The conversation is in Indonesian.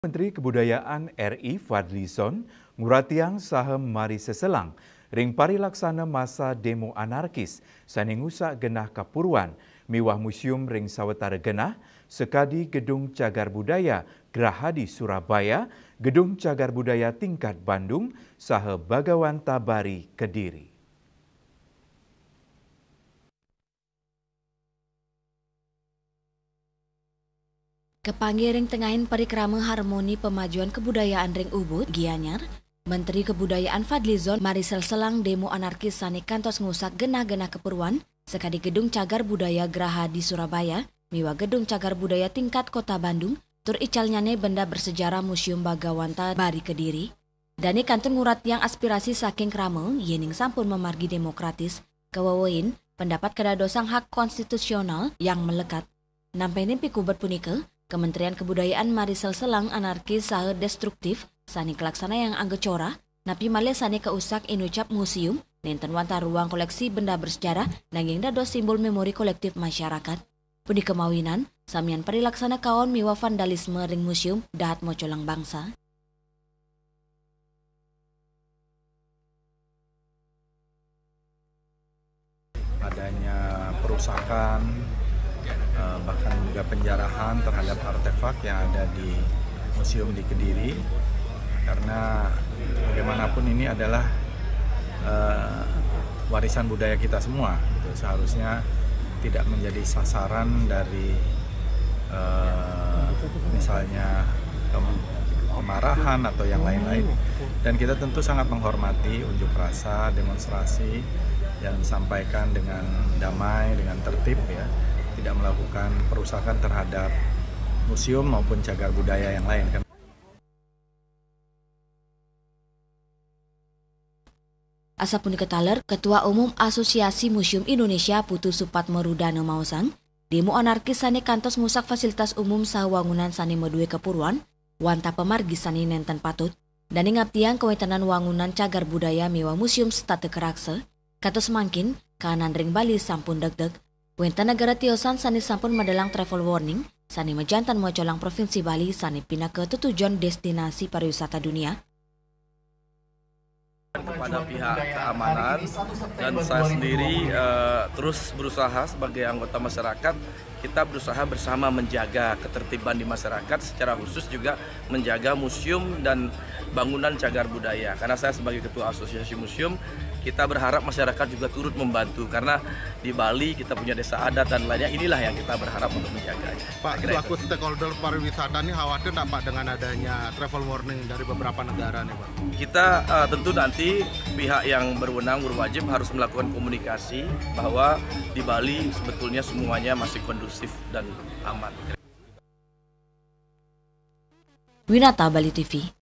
Menteri Kebudayaan RI Fadlizon nguratiang sahem mari seselang ring parilaksana masa demo anarkis saningusa genah Kapuruan miwah museum ring sawetara genah sekadi Gedung Cagar Budaya Graha di Surabaya, Gedung Cagar Budaya tingkat Bandung saha Bagawan Tabari Kediri. Kepanggi tengahin parikrama harmoni pemajuan kebudayaan ring Ubud, Gianyar, Menteri Kebudayaan Fadlizon Marisel Selang demo anarkis sani kantos ngusak genah-genah keperluan sekadi Gedung Cagar Budaya Graha di Surabaya, miwa Gedung Cagar Budaya tingkat Kota Bandung, tur icalnyane benda bersejarah Museum Bagawan Tabari Kediri. Dani kantun ngurat yang aspirasi saking krama, yening sampun memargi demokratis, kewawain pendapat kedadosang hak konstitusional yang melekat. Nampenin pikubat punika, Kementerian Kebudayaan Marisel Selang anarkis saha destruktif sani kelaksana yang anggecora napi male sani keusak inucap museum nenten wanta ruang koleksi benda bersejarah nanging dados simbol memori kolektif masyarakat. Puni kemawinan samian perilaksana kaon miwa vandalisme ring museum dahat mocolang bangsa. Adanya perusakan bahkan juga penjarahan terhadap artefak yang ada di museum di Kediri, karena bagaimanapun ini adalah warisan budaya kita semua, gitu. Seharusnya tidak menjadi sasaran dari misalnya kemarahan atau yang lain-lain, dan kita tentu sangat menghormati unjuk rasa, demonstrasi yang disampaikan dengan damai, dengan tertib, ya, tidak melakukan perusakan terhadap museum maupun cagar budaya yang lain. Asapun ketaler, Ketua Umum Asosiasi Museum Indonesia Putu Supatmo Rudana Mausang, demo anarkis sani kantos ngusak fasilitas umum sawangunan sani medue kepuruan, wanta pemargi sani nenten patut, dan ngaptiang kewetanan wangunan cagar budaya miwa museum state kerakse, katos mangkin, kanan ring Bali sampun deg-deg, wenta negara tiosan sani sampun medalang travel warning, sani mejantan mocolang Provinsi Bali sani pindah ke tujuan destinasi pariwisata dunia. Kepada pihak keamanan dan saya sendiri terus berusaha sebagai anggota masyarakat, kita berusaha bersama menjaga ketertiban di masyarakat, secara khusus juga menjaga museum dan bangunan cagar budaya. Karena saya sebagai Ketua Asosiasi Museum, kita berharap masyarakat juga turut membantu, karena di Bali kita punya desa adat dan lainnya, inilah yang kita berharap untuk menjaganya. Pak, selaku stakeholder pariwisata nih khawatir nggak Pak dengan adanya travel warning dari beberapa negara nih Pak? Kita tentu nanti pihak yang berwenang berwajib harus melakukan komunikasi bahwa di Bali sebetulnya semuanya masih kondusif dan aman. Winata Bali TV.